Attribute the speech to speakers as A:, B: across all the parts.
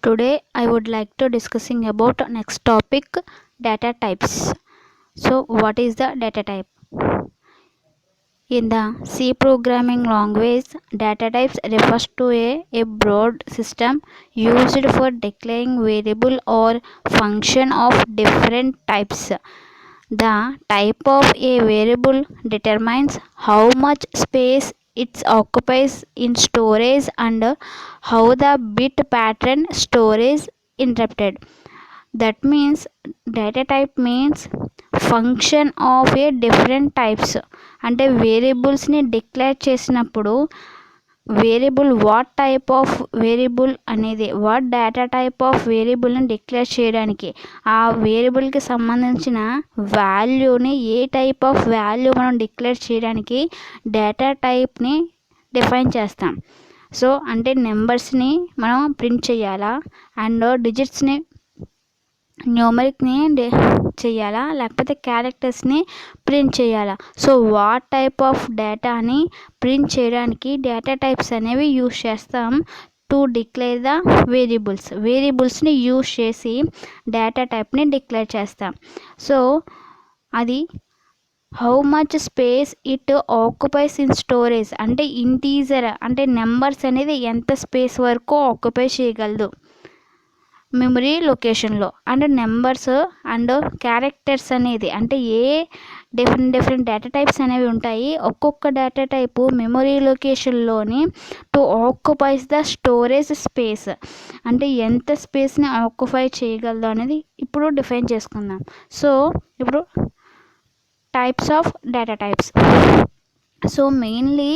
A: Today I would like to discussing about next topic, data types. So what is the data type? In the C programming language, data types refers to a broad system used for declaring variable or function of different types. The type of a variable determines how much space it occupies in storage and how the bit pattern storage interrupted. That means data type means function of a different types. అంటే వేరియబుల్స్ని declare చేసినప్పుడు variable what type of variable అనేది what data type of వేరియబుల్ని declare చేయడానికి ఆ వేరియబుల్కి సంబంధించిన వాల్యూని ఏ type of value మనం declare చేయడానికి డేటా టైప్ని డిఫైన్ చేస్తాం. సో అంటే నెంబర్స్ని మనం ప్రింట్ చేయాలా అండ్ డిజిట్స్ని న్యూమరిక్ని చేయాలా లేకపోతే క్యారెక్టర్స్ని ప్రింట్ చేయాలా. సో వాట్ టైప్ ఆఫ్ డేటాని ప్రింట్ చేయడానికి డేటా టైప్స్ అనేవి యూజ్ చేస్తాం టు డిక్లేర్ ద వేరియబుల్స్ని యూజ్ చేసి డేటా టైప్ని డిక్లేర్ చేస్తాం. సో అది how much space it occupies in storage అంటే ఇంటీజర్ అంటే నెంబర్స్ అనేది ఎంత స్పేస్ వరకు ఆక్యుపై చేయగలదు మెమరీ లొకేషన్లో. అండ్ నెంబర్స్ అండ్ క్యారెక్టర్స్ అనేది అంటే డిఫరెంట్ డేటా టైప్స్ అనేవి ఉంటాయి. ఒక్కొక్క డేటా టైపు మెమరీ లొకేషన్లోని to occupies the storage space అంటే ఎంత స్పేస్ని ఆక్యుపై చేయగలదు అనేది ఇప్పుడు డిఫైన్ చేసుకుందాం. సో ఇప్పుడు types of data types. So mainly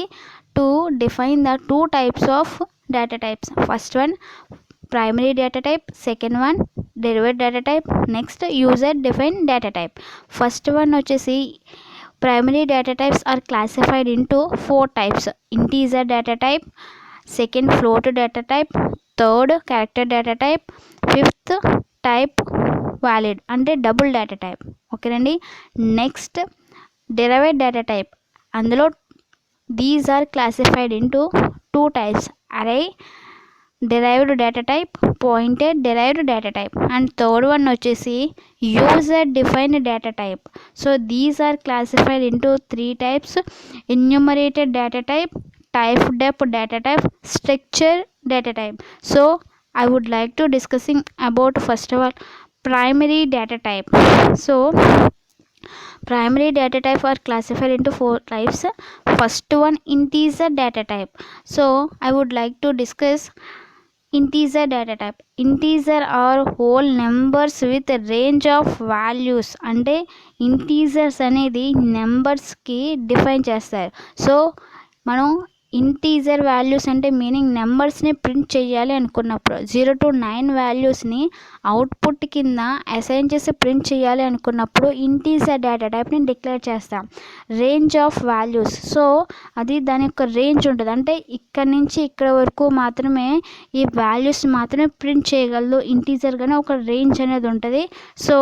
A: to define the two types of data types. First one primary data type, second one derived data type, next user defined data type. First one వచ్చేసి primary data types are classified into four types: integer data type, second float data type, third character data type, fifth type valid అంటే double data type. ఓకేనండి. Next derived data type, అందులో these are classified into two types: array derived data type, pointed derived data type, and third one వచ్చేసి user defined data type. So these are classified into three types: enumerated data type, typed data type, structured data type. So I would like to discussing about first of all primary data type. So primary data type are classified into four types. First one integer data type. So I would like to discuss integer data type. Integer are whole numbers with range of values అంటే integers అనేది నెంబర్స్కి define చేస్తారు. So మనం integer values అంటే meaning నెంబర్స్ని print చేయాలి అనుకున్నప్పుడు 0 to 9 వాల్యూస్ని output కింద అసైన్ చేసి ప్రింట్ చేయాలి అనుకున్నప్పుడు ఇంటీజర్ డేటా టైప్ని డిక్లేర్ చేస్తాం. Range of values. సో అది దాని యొక్క రేంజ్ ఉంటుంది. అంటే ఇక్కడ నుంచి ఇక్కడ వరకు మాత్రమే ఈ వాల్యూస్ మాత్రమే ప్రింట్ చేయగలదు ఇంటీజర్గానే ఒక రేంజ్ అనేది ఉంటుంది. So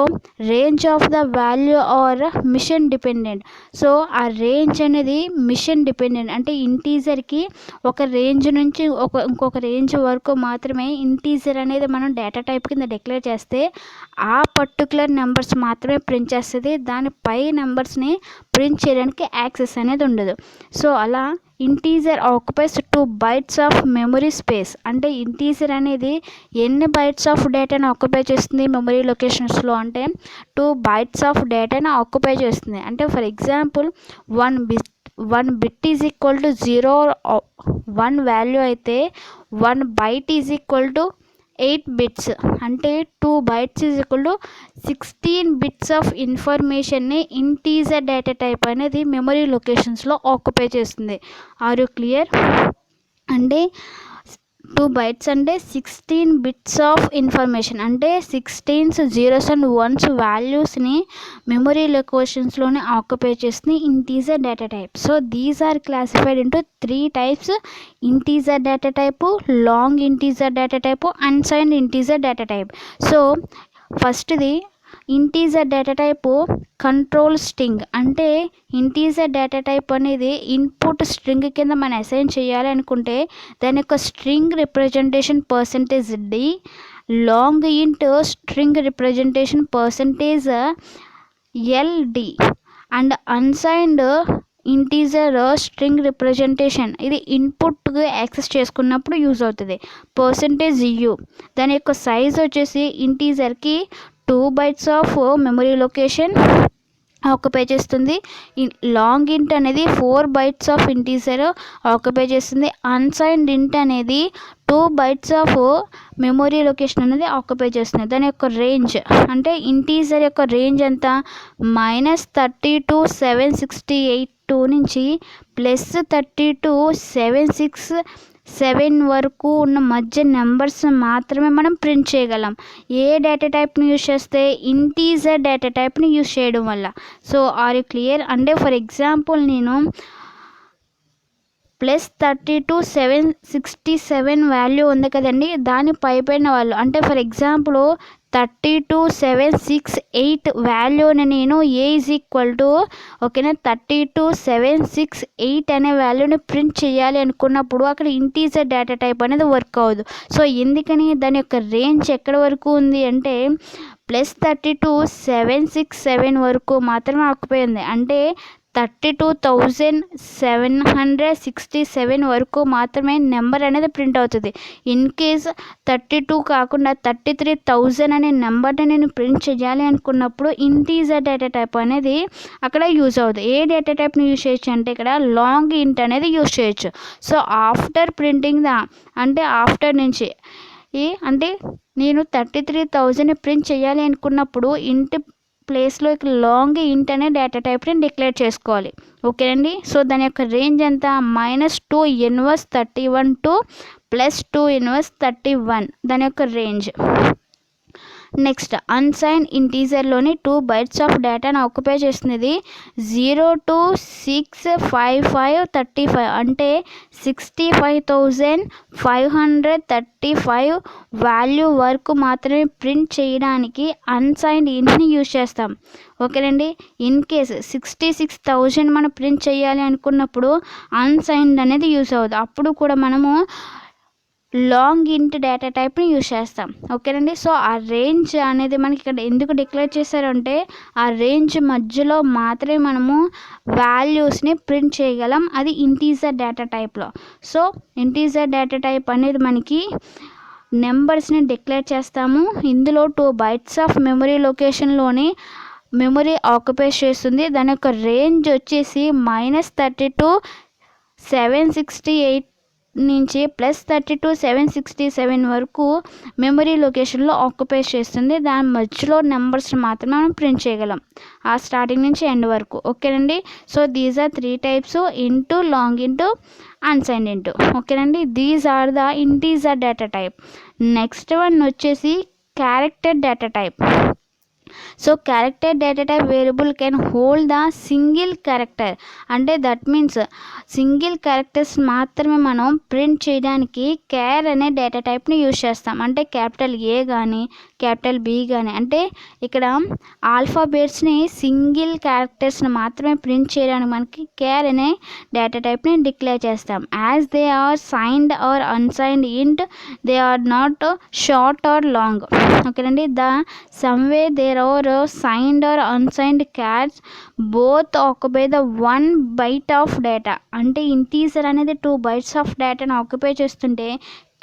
A: range of the value are machine dependent. So ఆ రేంజ్ అనేది మిషన్ డిపెండెంట్ అంటే ఇంటీజర్కి ఒక రేంజ్ నుంచి ఇంకొక రేంజ్ వరకు మాత్రమే ఇంటీజర్ అనేది మనం డేటా టైప్ కింద డిక్లేర్ చేస్తే ఆ పర్టికులర్ నెంబర్స్ మాత్రమే ప్రింట్ చేస్తుంది. దానిపై నెంబర్స్ని ప్రింట్ చేయడానికి యాక్సెస్ అనేది ఉండదు. సో అలా integer occupies 2 bytes of memory space అంటే ఇంటీజర్ అనేది ఎన్ని బైట్స్ ఆఫ్ డేటాను ఆక్యుపై చేస్తుంది మెమరీ లొకేషన్స్లో అంటే 2 bytes ఆఫ్ డేటాను ఆక్యుపై చేస్తుంది. అంటే for example 1 bit is equal to 0 1 value అయితే 1 byte is equal to 8 bits అంటే 2 bytes is equal to 16 bits of ఇన్ఫర్మేషన్ని ఇంటీజర్ డేటా టైప్ అనేది మెమరీ లొకేషన్స్లో ఆక్యుపై చేస్తుంది. Are you clear? అంటే 2 bytes అంటే 16 bits ఆఫ్ ఇన్ఫర్మేషన్ అంటే 16 zeros and ones వాల్యూస్ని మెమరీ లొకేషన్స్లోనే ఆక్యుపై చేస్తుంది integer data type. So these are classified into 3 types: integer data type, long integer data type, unsigned integer data type. So ఫస్ట్ది integer data type control string. అంటే integer data type అనేది input string కింద మనం assign చేయాలి అనుకుంటే దాని యొక్క string representation %d, long int string representation %ld and unsigned integer string representation ఇది ఇన్పుట్గా యాక్సెస్ చేసుకున్నప్పుడు యూజ్ అవుతుంది %u. దాని యొక్క సైజ్ వచ్చేసి ఇంటీజర్కి 2 bytes of memory location occupy చేస్తుంది. లాంగ్ ఇంట్ అనేది 4 bytes ఆఫ్ ఇంటీజర్ ఆక్యుపై చేస్తుంది. అన్సైన్డ్ ఇంట్ అనేది 2 bytes ఆఫ్ మెమరీ లొకేషన్ అనేది ఆక్యుపై చేస్తుంది. దాని యొక్క రేంజ్ అంటే ఇంటీజర్ యొక్క రేంజ్ ఎంత -32 768 నుంచి +32 767 వరకు ఉన్న మధ్య నెంబర్స్ మాత్రమే మనం ప్రింట్ చేయగలం. ఏ డేటా టైప్ని యూజ్ చేస్తే ఇంటీజర్ డేటా టైప్ని యూజ్ చేయడం వల్ల. So are you clear? అంటే ఫర్ ఎగ్జాంపుల్ నేను +32 767 వాల్యూ ఉంది కదండి, దాని పైన వాళ్ళు అంటే ఫర్ ఎగ్జాంపుల్ 32 768 వాల్యూని నేను ఏ ఈజ్ ఈక్వల్ టు ఓకేనా 32 768 అనే వాల్యూని ప్రింట్ చేయాలి అనుకున్నప్పుడు అక్కడ ఇంటీజర్ డేటా టైప్ అనేది వర్క్ అవ్వదు. సో ఎందుకని దాని యొక్క రేంజ్ ఎక్కడి వరకు ఉంది అంటే +32 767 వరకు మాత్రమే ఆక్యుపై ఉంది. అంటే 32,767 వరకు మాత్రమే నెంబర్ అనేది ప్రింట్ అవుతుంది. ఇన్ కేస్ 32 కాకుండా 33,000 అనే నెంబర్ని నేను ప్రింట్ చేయాలి అనుకున్నప్పుడు ఇంటీజర్ డేటా టైప్ అనేది అక్కడ యూజ్ అవుతుంది. ఏ డేటా టైప్ని యూజ్ చేయొచ్చు అంటే ఇక్కడ లాంగ్ ఇంట్ అనేది యూజ్ చేయొచ్చు. సో ఆఫ్టర్ ప్రింటింగ్ అంటే ఆఫ్టర్ నుంచి అంటే నేను 33,000 ప్రింట్ చేయాలి అనుకున్నప్పుడు ఇంట్ ప్లేస్లో ఇక్కడ లాంగ్ ఇంట్ అనే డేటా టైప్ని డిక్లేర్ చేసుకోవాలి. ఓకేనండి. సో దాని యొక్క రేంజ్ ఎంత -2 ఇన్వర్స్ 31 to +2 ఇన్వర్స్ 31 దాని యొక్క రేంజ్. నెక్స్ట్ అన్సైన్ ఇంటీజర్లోని 2 bytes ఆఫ్ డేటాను ఆక్యుపై చేస్తున్నది 0 to 65535 అంటే 65,535 వాల్యూ వరకు మాత్రమే ప్రింట్ చేయడానికి అన్సైన్డ్ ఇంట్ని యూజ్ చేస్తాం. ఓకేనండి. ఇన్ కేస్ 66,000 మనం ప్రింట్ చేయాలి అనుకున్నప్పుడు అన్సైన్డ్ అనేది యూజ్ అవుతుంది. అప్పుడు కూడా మనము లాంగ్ ఇంట్ డేటా టైప్ని యూజ్ చేస్తాం. ఓకేనండి. సో ఆ రేంజ్ అనేది మనకి ఇక్కడ ఎందుకు డిక్లేర్ చేశారంటే ఆ రేంజ్ మధ్యలో మాత్రమే మనము వాల్యూస్ని ప్రింట్ చేయగలం, అది ఇంటీజర్ డేటా టైప్లో. సో ఇంటీజర్ డేటా టైప్ అనేది మనకి నెంబర్స్ని డిక్లేర్ చేస్తాము. ఇందులో 2 bytes ఆఫ్ మెమరీ లొకేషన్లోని మెమరీ ఆక్యుపై చేస్తుంది. దాని యొక్క రేంజ్ వచ్చేసి -32 768 నుంచి +32 767 వరకు మెమరీ లొకేషన్లో ఆక్యుపై చేస్తుంది. దాని మధ్యలో నెంబర్స్ మాత్రమే మనం ప్రింట్ చేయగలం ఆ స్టార్టింగ్ నుంచి ఎండ్ వరకు. ఓకేనండి. So these are 3 types: int, long int, unsigned int. ఓకేనండి. These are the integer data type. Next one వచ్చేసి character data type. So character data type variable can hold the single character. అంటే that means single characters మాత్రమే మనం print చేయడానికి క్యార్ అనే data టైప్ని use చేస్తాం. అంటే A కానీ B కానీ అంటే ఇక్కడ ఆల్ఫాబెట్స్ని సింగిల్ క్యారెక్టర్స్ని మాత్రమే ప్రింట్ చేయడానికి మనకి క్యార్ అనే డేటా టైప్ని డిక్లేర్ చేస్తాం. As they are signed or unsigned int, they are not short or long. ఓకేనండి. The same way there are signed or unsigned chars both occupy the 1 byte of data. అంటే integer అనేది 2 bytes of డేటాను occupy చేస్తుంటే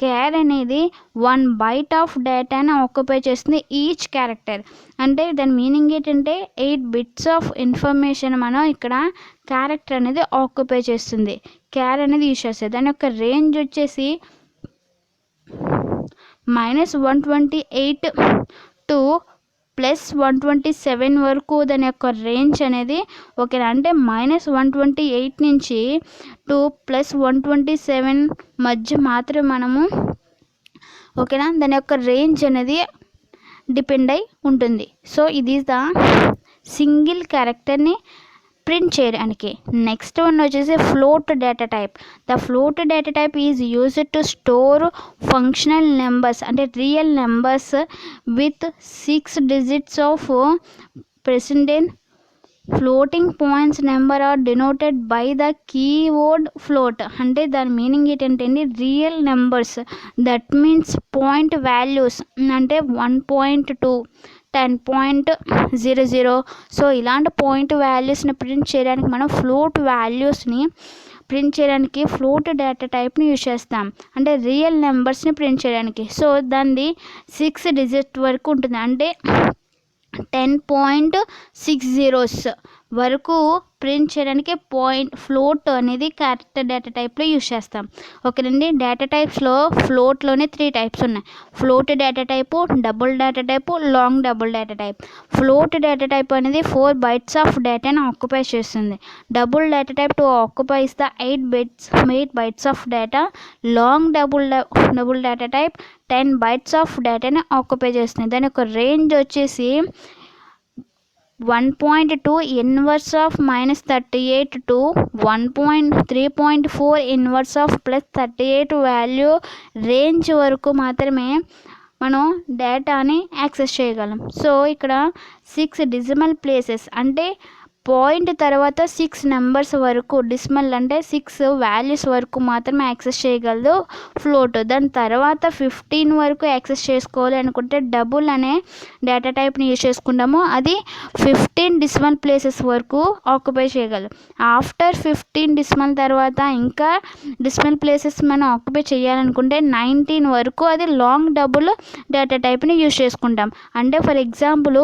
A: క్యార్ అనేది 1 byte of డేటాను occupy చేస్తుంది each character. అంటే దాని మీనింగ్ ఏంటంటే 8 bits ఆఫ్ ఇన్ఫర్మేషన్ మనం ఇక్కడ క్యారెక్టర్ అనేది ఆక్యుపై చేస్తుంది, క్యార్ అనేది యూజ్ చేస్తుంది. దాని యొక్క రేంజ్ వచ్చేసి -128 to +127 వరకు దాని యొక్క రేంజ్ అనేది. ఓకేనా. అంటే -128 నుంచి to +127 మధ్య మాత్రమే మనము ఓకేనా దాని యొక్క రేంజ్ అనేది డిపెండ్ అయి ఉంటుంది. సో ఇది ద సింగిల్ క్యారెక్టర్ని ప్రింట్ చేయడానికి. నెక్స్ట్ వన్ వచ్చేసి float data type. The float data type is used to store fractional numbers అంటే real numbers with 6 digits of precision. Floating points number are denoted by the keyword float. అంటే దాని meaning ఏంటంటే real numbers, that means point values అంటే 1.2 10.00. So ఇలాంటి point వాల్యూస్ని print చేయడానికి మనం float వాల్యూస్ని ప్రింట్ చేయడానికి ఫ్లోట్ డేటా టైప్ని యూజ్ చేస్తాం. అంటే రియల్ నెంబర్స్ని ప్రింట్ చేయడానికి. సో దాన్ని 6 digits వరకు ఉంటుంది. అంటే 10.60 వరకు ప్రింట్ చేయడానికి ఫ్లోట్ అనేది క్యారెక్టర్ డేటా టైప్లో యూజ్ చేస్తాం. ఓకేనండి. డేటా టైప్స్లో ఫ్లోట్లోనే 3 టైప్స్ ఉన్నాయి. Float data type, double data type, long double data type. Float data type అనేది 4 bytes ఆఫ్ డేటాను ఆక్యుపై చేస్తుంది. Double data type to occupies the 8 bytes of data. Long double data type 10 bytes of డేటాని occupy చేస్తుంది. దాని యొక్క range వచ్చేసి 1.2 inverse of -38 to 3.4 inverse of +38 value range వరకు మాత్రమే మనం డేటాని యాక్సెస్ చేయగలం. సో ఇక్కడ 6 decimal places అంటే పాయింట్ తర్వాత 6 numbers వరకు, డిసిమల్ అంటే 6 values వరకు మాత్రమే యాక్సెస్ చేయగలదు ఫ్లోట్. దాని తర్వాత 15 వరకు యాక్సెస్ చేసుకోవాలి అనుకుంటే డబుల్ అనే డేటా టైప్ని యూజ్ చేసుకుంటాము. అది 15 decimal places వరకు ఆక్యుపై చేయగలదు. ఆఫ్టర్ 15 decimal తర్వాత ఇంకా decimal places మనం ఆక్యుపై చేయాలనుకుంటే 19 వరకు అది లాంగ్ డబుల్ డేటా టైప్ని యూజ్ చేసుకుంటాం. అంటే ఫర్ ఎగ్జాంపుల్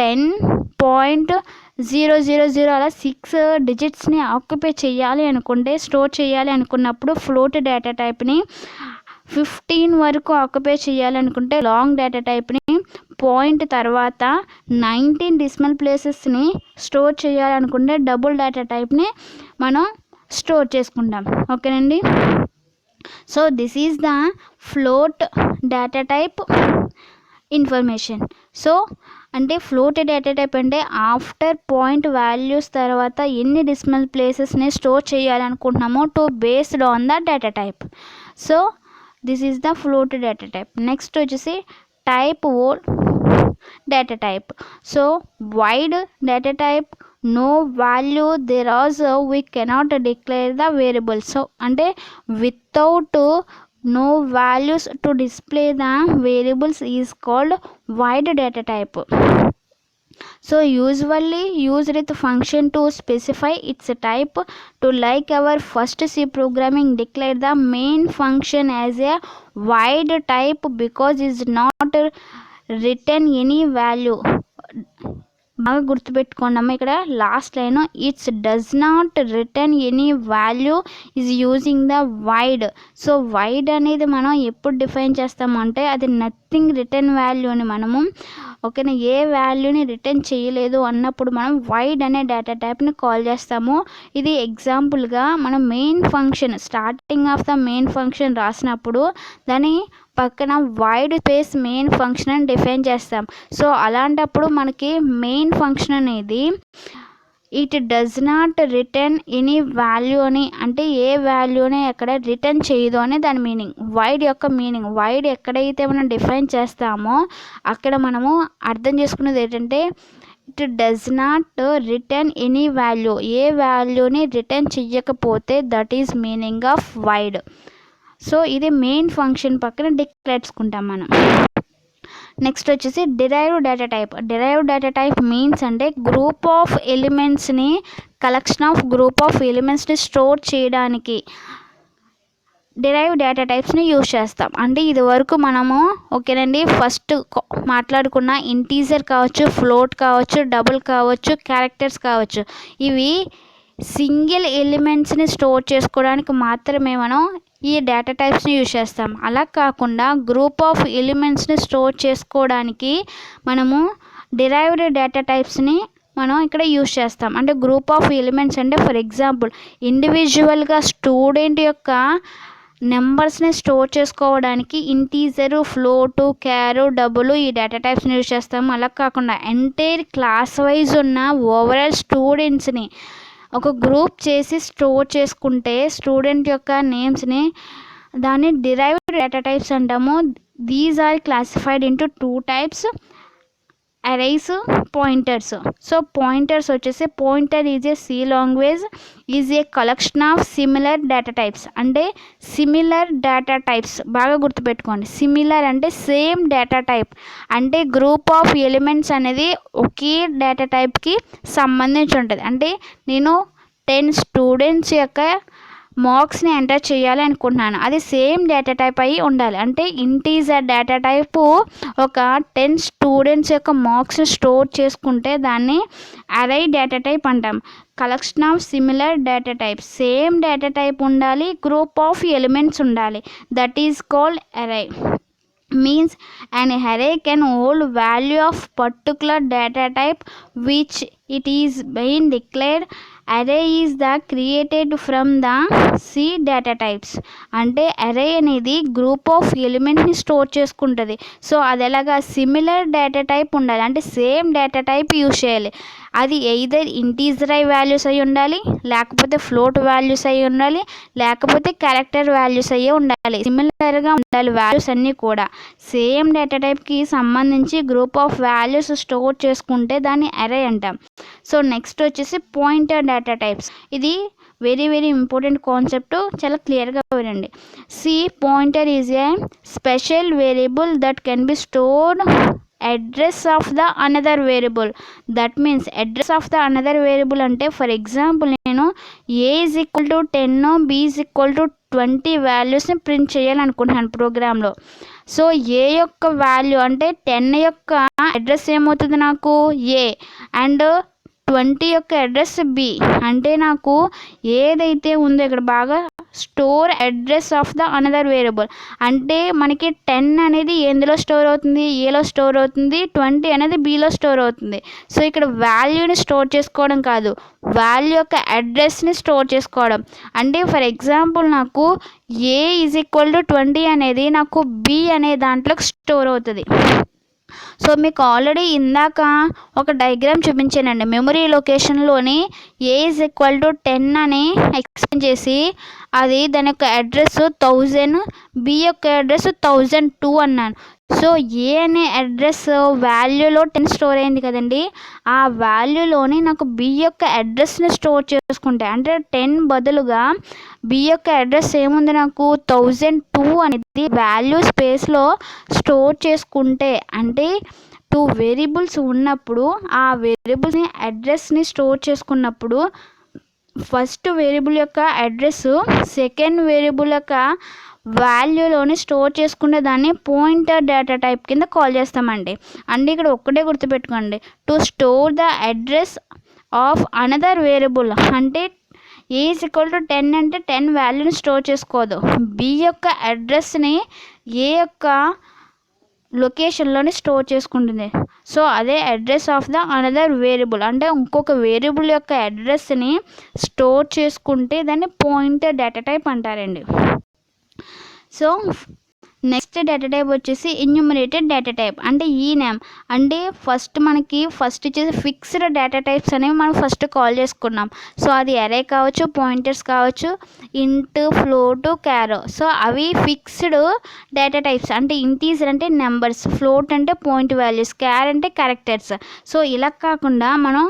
A: 10.000 అలా 6 digitsని ఆక్యుపై చేయాలి అనుకుంటే, స్టోర్ చేయాలి అనుకున్నప్పుడు ఫ్లోట్ డేటా టైప్ని 15 వరకు ఆక్యుపై చేయాలనుకుంటే లాంగ్ డేటా టైప్ని, పాయింట్ తర్వాత 19 decimal placesని స్టోర్ చేయాలనుకుంటే డబుల్ డేటా టైప్ని మనం స్టోర్ చేసుకుంటాం. ఓకేనండి. So this is the float data type information. So అంటే ఫ్లోట్ డేటా టైప్ అంటే ఆఫ్టర్ పాయింట్ వాల్యూస్ తర్వాత ఎన్ని decimal placesని స్టోర్ చేయాలనుకుంటున్నామో to based on the data type. So this is the float data type. Next వచ్చేసి type of data type. So void data type, no value there as we cannot declare the variable. So అంటే without no values to display the variables is called wide data type. So usually used with function to specify its type. To like our first C programming declare the main function as a wide type because it is not written any value. బాగా గుర్తుపెట్టుకోండి అమ్మ, ఇక్కడ last line it's does not return any value is using the wide. So wide అనేది మనం ఎప్పుడు define చేస్తామంటే అది nothing return value అని మనము ఓకేనా, ఏ వాల్యూని రిటర్న్ చేయలేదు అన్నప్పుడు మనం వైడ్ అనే డేటా టైప్ని కాల్ చేస్తాము. ఇది ఎగ్జాంపుల్గా మనం main function starting of the main function రాసినప్పుడు దాని పక్కన వైడ్ స్పేస్ మెయిన్ ఫంక్షన్ అని డిఫైన్ చేస్తాం. సో అలాంటప్పుడు మనకి మెయిన్ ఫంక్షన్ అనేది it does not return any value అని, అంటే ఏ వాల్యూని ఎక్కడ రిటర్న్ చేయదు అని దాని మీనింగ్. వైడ్ యొక్క మీనింగ్, వైడ్ ఎక్కడైతే మనం డిఫైన్ చేస్తామో అక్కడ మనము అర్థం చేసుకునేది ఏంటంటే it does not return any value, ఏ వాల్యూని రిటర్న్ చెయ్యకపోతే that is meaning of wide. So ఇది మెయిన్ ఫంక్షన్ పక్కన డిక్లేర్ చేసుకుంటాం మనం. నెక్స్ట్ వచ్చేసి derived data type. Derived data type means అంటే గ్రూప్ ఆఫ్ ఎలిమెంట్స్ని, కలెక్షన్ ఆఫ్ గ్రూప్ ఆఫ్ ఎలిమెంట్స్ని స్టోర్ చేయడానికి డిరైవ్ డేటా టైప్స్ని యూజ్ చేస్తాం. అంటే ఇది వరకు మనము ఓకేనండి ఫస్ట్ మాట్లాడుకున్న ఇంటీజర్ కావచ్చు, ఫ్లోట్ కావచ్చు, డబుల్ కావచ్చు, క్యారెక్టర్స్ కావచ్చు, ఇవి సింగిల్ ఎలిమెంట్స్ని స్టోర్ చేసుకోవడానికి మాత్రమే మనం ఈ డేటా టైప్స్ని యూజ్ చేస్తాం. అలా కాకుండా గ్రూప్ ఆఫ్ ఎలిమెంట్స్ని స్టోర్ చేసుకోవడానికి మనము డిరైవ్డ్ డేటా టైప్స్ని మనం ఇక్కడ యూజ్ చేస్తాం. అంటే గ్రూప్ ఆఫ్ ఎలిమెంట్స్ అంటే ఫర్ ఎగ్జాంపుల్ ఇండివిజువల్గా స్టూడెంట్ యొక్క నెంబర్స్ని స్టోర్ చేసుకోవడానికి ఇంటీజరు, ఫ్లోటు, క్యారు, డబుల్ ఈ డేటా టైప్స్ని యూజ్ చేస్తాము. అలా కాకుండా ఎంటైర్ క్లాస్ వైజ్ ఉన్న ఓవరాల్ స్టూడెంట్స్ని ఒక గ్రూప్ చేసి స్టోర్ చేసుకుంటే స్టూడెంట్ యొక్క నేమ్స్ని దాన్ని డిరైవ్డ్ డేటా టైప్స్ అంటాము. These are classified into 2 types, arrays, pointers. So pointers వచ్చేసి pointer is a C language is a collection of similar data types. అంటే సిమిలర్ డేటా టైప్స్ బాగా గుర్తుపెట్టుకోండి. సిమిలర్ అంటే సేమ్ డేటా టైప్, అంటే group of elements అనేది ఒకే data టైప్కి సంబంధించి ఉంటుంది. అంటే నేను 10 స్టూడెంట్స్ యొక్క మార్క్స్ని ఎంటర్ చేయాలి అనుకుంటున్నాను, అది సేమ్ డేటా టైప్ అయి ఉండాలి. అంటే ఇంటీజర్ డేటా టైపు ఒక 10 స్టూడెంట్స్ యొక్క మార్క్స్ని స్టోర్ చేసుకుంటే దాన్ని అరై డేటా టైప్ అంటాం. Collection of similar data type, same data type ఉండాలి, గ్రూప్ ఆఫ్ ఎలిమెంట్స్ ఉండాలి, that is called Arai. Means an array can hold value of particular data type which it is being declared. Array is the created from the C data types. అంటే array అనేది group of ఎలిమెంట్ని store చేసుకుంటుంది. So అది ఎలాగా similar data type ఉండాలి, అంటే same data type use చేయాలి. అది either integer values అయి ఉండాలి, లేకపోతే ఫ్లోట్ వాల్యూస్ అయి ఉండాలి, లేకపోతే క్యారెక్టర్ వాల్యూస్ అయ్యే ఉండాలి. సిమిలర్గా ఉండాలి వాల్యూస్ అన్నీ కూడా. సేమ్ డేటా టైప్కి సంబంధించి గ్రూప్ ఆఫ్ వాల్యూస్ స్టోర్ చేసుకుంటే దాన్ని అరే అంటాం. సో నెక్స్ట్ వచ్చేసి పాయింటర్ డేటా టైప్స్. ఇది వెరీ వెరీ ఇంపార్టెంట్ కాన్సెప్ట్, చాలా క్లియర్గా వినండి. C pointer is a special variable that can be stored address of the another variable. That means address of the another variable అంటే for example నేను a is equal to 10, b is equal to 20 వాల్యూస్ని print చేయాలనుకుంటున్నాను ప్రోగ్రాంలో. So ఏ యొక్క value అంటే 10 యొక్క address ఏమవుతుంది నాకు ఏ, అండ్ 20 యొక్క అడ్రస్ బి. అంటే నాకు ఏదైతే ఉందో ఇక్కడ బాగా store address of the another variable, అంటే మనకి 10 అనేది ఎందులో స్టోర్ అవుతుంది, ఏలో స్టోర్ అవుతుంది, 20 అనేది బిలో స్టోర్ అవుతుంది. సో ఇక్కడ వాల్యూని స్టోర్ చేసుకోవడం కాదు, వాల్యూ యొక్క అడ్రస్ని స్టోర్ చేసుకోవడం. అంటే ఫర్ ఎగ్జాంపుల్ నాకు ఏ ఈజ్ ఈక్వల్ టు 20 అనేది నాకు బి అనే దాంట్లోకి స్టోర్ అవుతుంది. సో మీకు ఆల్రెడీ ఇందాక ఒక డయాగ్రామ్ చూపించానండి, మెమరీ లొకేషన్లోని ఏ ఈజ్ ఈక్వల్ టు 10 అని ఎక్స్ప్లెయిన్ చేసి అది దాని యొక్క అడ్రస్ 1000, బి యొక్క అడ్రస్ 1002 అన్నాను. సో ఏ అనే అడ్రస్ వాల్యూలో 10 స్టోర్ అయింది కదండి, ఆ వాల్యూలోని నాకు బి యొక్క అడ్రస్ని స్టోర్ చేసుకుంటే, అంటే 10 బదులుగా బి యొక్క అడ్రస్ ఏముంది నాకు 1002 అనేది వాల్యూ స్పేస్లో స్టోర్ చేసుకుంటే, అంటే 2 వేరియబుల్స్ ఉన్నప్పుడు ఆ వేరియబుల్ని అడ్రస్ని స్టోర్ చేసుకున్నప్పుడు ఫస్ట్ వేరియబుల్ యొక్క అడ్రస్ సెకండ్ వేరియబుల్ యొక్క వాల్యూలోని స్టోర్ చేసుకునే దాన్ని పాయింటర్ డేటా టైప్ కింద కాల్ చేస్తామండి. అంటే ఇక్కడ ఒక్కటే గుర్తుపెట్టుకోండి, to store the address of another variable. అంటే ఏ ఈజ్ ఈక్వల్ టు 10 అంటే 10 వాల్యూని స్టోర్ చేసుకోదు, బి యొక్క అడ్రస్ని ఏ యొక్క లొకేషన్లోని స్టోర్ చేసుకుంటుంది. సో అదే address of the another variable, అంటే ఇంకొక వేరియబుల్ యొక్క అడ్రస్ని స్టోర్ చేసుకుంటే దాన్ని పాయింటర్ డేటా టైప్ అంటారండి. సో నెక్స్ట్ డేటా టైప్ వచ్చేసి ఎన్యూమరేటెడ్ డేటా టైప్. అంటే ఈ నేమ్ అంటే ఫస్ట్ ఇచ్చేసి ఫిక్స్డ్ డేటా టైప్స్ అనేవి మనం ఫస్ట్ కాల్ చేసుకున్నాం. సో అది అరే కావచ్చు, పాయింటర్స్ కావచ్చు, ఇంట్, ఫ్లోట్, క్యారో. సో అవి ఫిక్స్డ్ డేటా టైప్స్. అంటే ఇంటీజర్ అంటే నెంబర్స్, ఫ్లోట్ అంటే పాయింట్ వాల్యూస్, క్యార్ అంటే క్యారెక్టర్స్. సో ఇలా కాకుండా మనం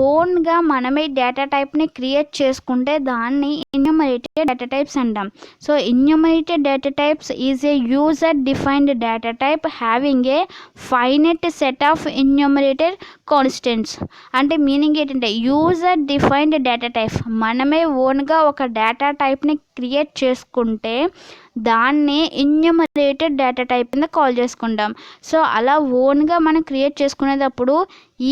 A: ఓన్గా మనమే డేటా టైప్ని క్రియేట్ చేసుకుంటే దాన్ని ఎన్యూమరేటెడ్ డేటా టైప్స్ అంటాం. So enumerated data types is a user defined data type having a finite set of enumerated constants. అంటే మీనింగ్ ఏంటంటే యూజర్ డిఫైన్డ్ డేటా టైప్, మనమే ఓన్గా ఒక డేటా టైప్ని క్రియేట్ చేసుకుంటే దాన్ని ఎన్యూమరేటెడ్ డేటా టైప్ కింద కాల్ చేసుకుంటాం. సో అలా ఓన్గా మనం క్రియేట్ చేసుకునేటప్పుడు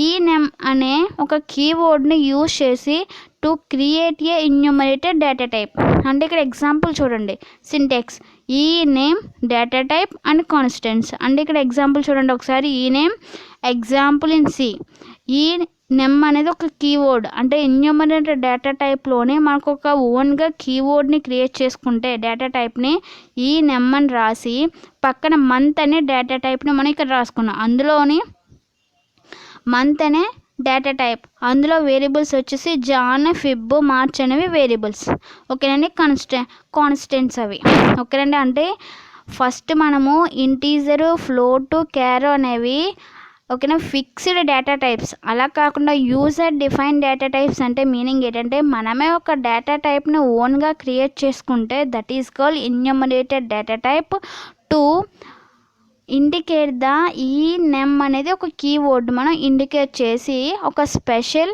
A: ఈ నేమ్ అనే ఒక కీవర్డ్ని యూజ్ చేసి to create a enumerated data type. అంటే ఇక్కడ ఎగ్జాంపుల్ చూడండి, సింటెక్స్ ఈ name data type and constants. అంటే ఇక్కడ ఎగ్జాంపుల్ చూడండి ఒకసారి, ఈ నేమ్ ఎగ్జాంపుల్ ఇన్ సి, ఈ నెమ్ అనేది ఒక కీవర్డ్, అంటే ఎన్యూమరేటర్ డేటా టైప్లోనే మనకు ఒక ఓన్గా కీవర్డ్ని క్రియేట్ చేసుకుంటే డేటా టైప్ని ఈ నెమ్ అని రాసి పక్కన మంత్ అనే డేటా టైప్ని మనం ఇక్కడ రాసుకున్నాం. అందులోని మంత్ అనే డేటా టైప్, అందులో వేరియబుల్స్ వచ్చేసి జాన్, ఫిబ్, మార్చ్ అనేవి వేరియబుల్స్. ఓకేనండి, కాన్స్టెంట్స్ అవి. ఓకేనండి, అంటే ఫస్ట్ మనము ఇంటీజరు, ఫ్లోట్, క్యారో అనేవి ఓకేనా ఫిక్స్డ్ డేటా టైప్స్. అలా కాకుండా యూజర్ డిఫైన్ డేటా టైప్స్ అంటే మీనింగ్ ఏంటంటే మనమే ఒక డేటా టైప్ని ఓన్గా క్రియేట్ చేసుకుంటే that is called enumerated data type. To indicate the ఈ నెమ్ అనేది ఒక కీవర్డ్ మనం ఇండికేట్ చేసి ఒక స్పెషల్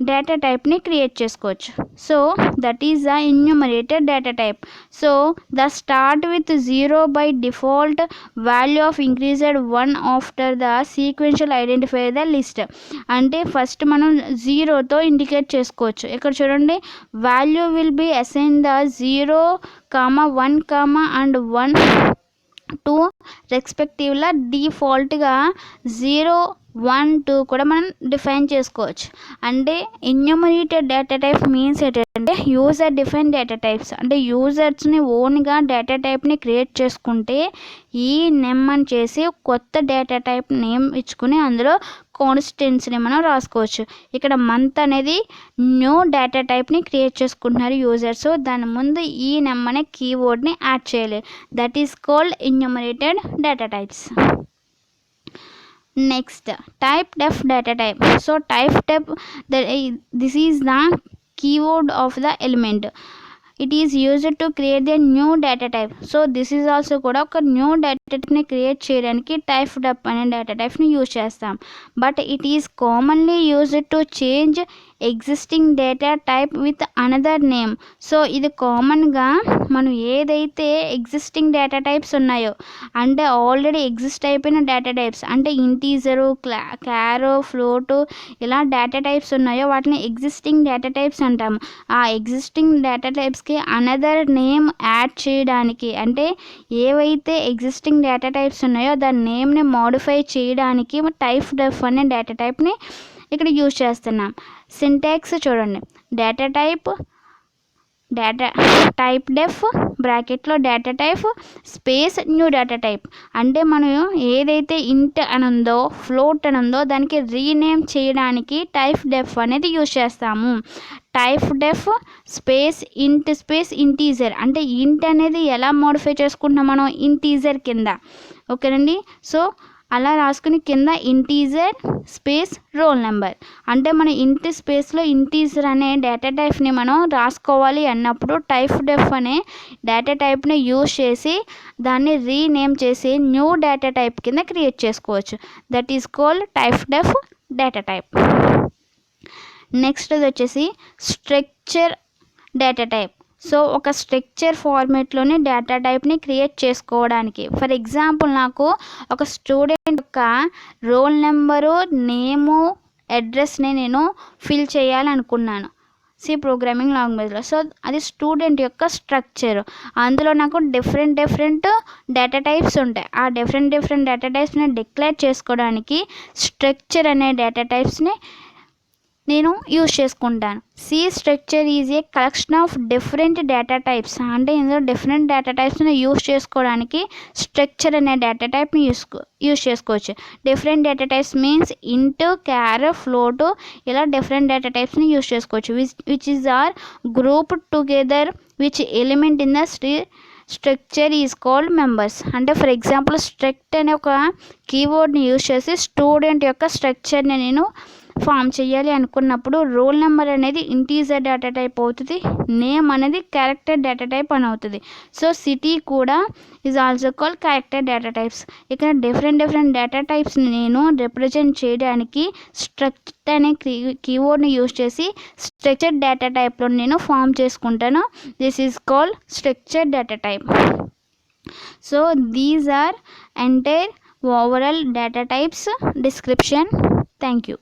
A: డేటా టైప్ని క్రియేట్ చేసుకోవచ్చు. So that is the enumerated data type. So the start with 0 by default value of increased 1 after the sequential identifier the list. అంటే first మనం 0తో ఇండికేట్ చేసుకోవచ్చు. ఇక్కడ చూడండి, value will be assign the 0, 1, and 1 2 రెస్పెక్టివ్లా. డిఫాల్ట్గా 0, 1, 2 కూడా మనం define చేసుకోవచ్చు. అంటే ఎన్యూమరేటెడ్ డేటా టైప్ మీన్స్ ఏంటంటే యూజర్ డిఫైన్ డేటా టైప్స్, అంటే యూజర్స్ని ఓన్గా డేటా టైప్ని క్రియేట్ చేసుకుంటే ఈ నెమ్ అని చేసి కొత్త డేటా టైప్ నేమ్ ఇచ్చుకుని అందులో కాన్స్టెంట్స్ని మనం రాసుకోవచ్చు. ఇక్కడ మంత్ అనేది న్యూ డేటా టైప్ని క్రియేట్ చేసుకుంటున్నారు యూజర్స్, దాని ముందు ఈ నెమ్ అనే కీవర్డ్ని యాడ్ చేయాలి. That is called enumerated data types. Next, type def data type. So type def, this is the keyword of the element. It is used to create a new data type. So this is also కూడా ఒక new data టైప్ని create చేయడానికి typedef అనే data టైప్ని use చేస్తాం. But it is commonly used to change existing data type with another name. So ఇది కామన్గా మనం ఏదైతే ఎగ్జిస్టింగ్ డేటా టైప్స్ ఉన్నాయో, అంటే ఆల్రెడీ ఎగ్జిస్ట్ అయిపోయిన డేటా టైప్స్, అంటే ఇంటీజరు, క్యారో, ఫ్లోటు ఇలా డేటా టైప్స్ ఉన్నాయో వాటిని ఎగ్జిస్టింగ్ డేటా టైప్స్ అంటాము. ఆ ఎగ్జిస్టింగ్ డేటా టైప్స్కి అనదర్ నేమ్ యాడ్ చేయడానికి, అంటే ఏవైతే ఎగ్జిస్టింగ్ డేటా టైప్స్ ఉన్నాయో దాని నేమ్ని మోడిఫై చేయడానికి టైప్ డెఫ్ అనే డేటా టైప్ని ఇక్కడ యూజ్ చేస్తున్నాం. సింటాక్స్ చూడండి, డేటా టైప్ డెఫ్ బ్రాకెట్లో data type space new data type. అంటే మనం ఏదైతే ఇంట్ అని ఉందో, ఫ్లోట్ అని ఉందో దానికి రీనేమ్ చేయడానికి టైప్ డెఫ్ అనేది యూజ్ చేస్తాము. టైప్ డెఫ్ స్పేస్ ఇంట్ స్పేస్ ఇంటీజర్, అంటే ఇంట్ అనేది ఎలా మోడిఫై చేసుకుంటున్నాం మనం ఇంటీజర్ కింద. ఓకేనండి, సో అలా రాసుకుని కింద ఇంటీజర్ స్పేస్ రోల్ నెంబర్, అంటే మన ఇంట్ స్పేస్లో ఇంటీజర్ అనే డేటా టైప్ని మనం రాసుకోవాలి అన్నప్పుడు టైప్ డెఫ్ అనే డేటా టైప్ని యూజ్ చేసి దాన్ని రీనేమ్ చేసి న్యూ డేటా టైప్ కింద క్రియేట్ చేసుకోవచ్చు. That is called type deaf data type. Next వచ్చేసి స్ట్రక్చర్ డేటా టైప్. సో ఒక స్ట్రక్చర్ ఫార్మేట్లోని డేటా టైప్ని క్రియేట్ చేసుకోవడానికి, ఫర్ ఎగ్జాంపుల్ నాకు ఒక స్టూడెంట్ యొక్క రోల్ నెంబరు, నేము, అడ్రస్ని నేను ఫిల్ చేయాలనుకున్నాను సి ప్రోగ్రామింగ్ లాంగ్వేజ్లో. సో అది స్టూడెంట్ యొక్క స్ట్రక్చర్. అందులో నాకు డిఫరెంట్ డేటా టైప్స్ ఉంటాయి. ఆ డిఫరెంట్ డేటా టైప్స్ని డిక్లేర్ చేసుకోవడానికి స్ట్రక్చర్ అనే డేటా టైప్స్ని నేను యూజ్ చేసుకుంటాను. C structure is a collection of different data types, అంటే ఇందులో డిఫరెంట్ డేటా టైప్స్ని యూజ్ చేసుకోవడానికి స్ట్రక్చర్ అనే డేటా టైప్ని యూజ్ చేసుకోవచ్చు. Different data types means int, char, float ఇలా డిఫరెంట్ డేటా టైప్స్ని యూజ్ చేసుకోవచ్చు. Which is or group together which element in the structure is called members. అంటే ఫర్ ఎగ్జాంపుల్ స్ట్రక్ట్ అనే ఒక కీవర్డ్ని యూజ్ చేసి స్టూడెంట్ యొక్క స్ట్రక్చర్ని నేను ఫామ్ చేయాలి అనుకున్నప్పుడు రోల్ నెంబర్ అనేది ఇంటీజర్ డేటా టైప్ అవుతుంది, నేమ్ అనేది క్యారెక్టర్ డేటా టైప్ అని అవుతుంది. సో సిటీ కూడా is also call character data types. ఇక్కడ డిఫరెంట్ డేటా టైప్స్ని నేను రిప్రజెంట్ చేయడానికి స్ట్రక్చర్ అనే కీవర్డ్ని యూజ్ చేసి స్ట్రక్చర్ డేటా టైప్లో నేను ఫామ్ చేసుకుంటాను. This is called structure data type. So these are entire overall data types description. Thank you.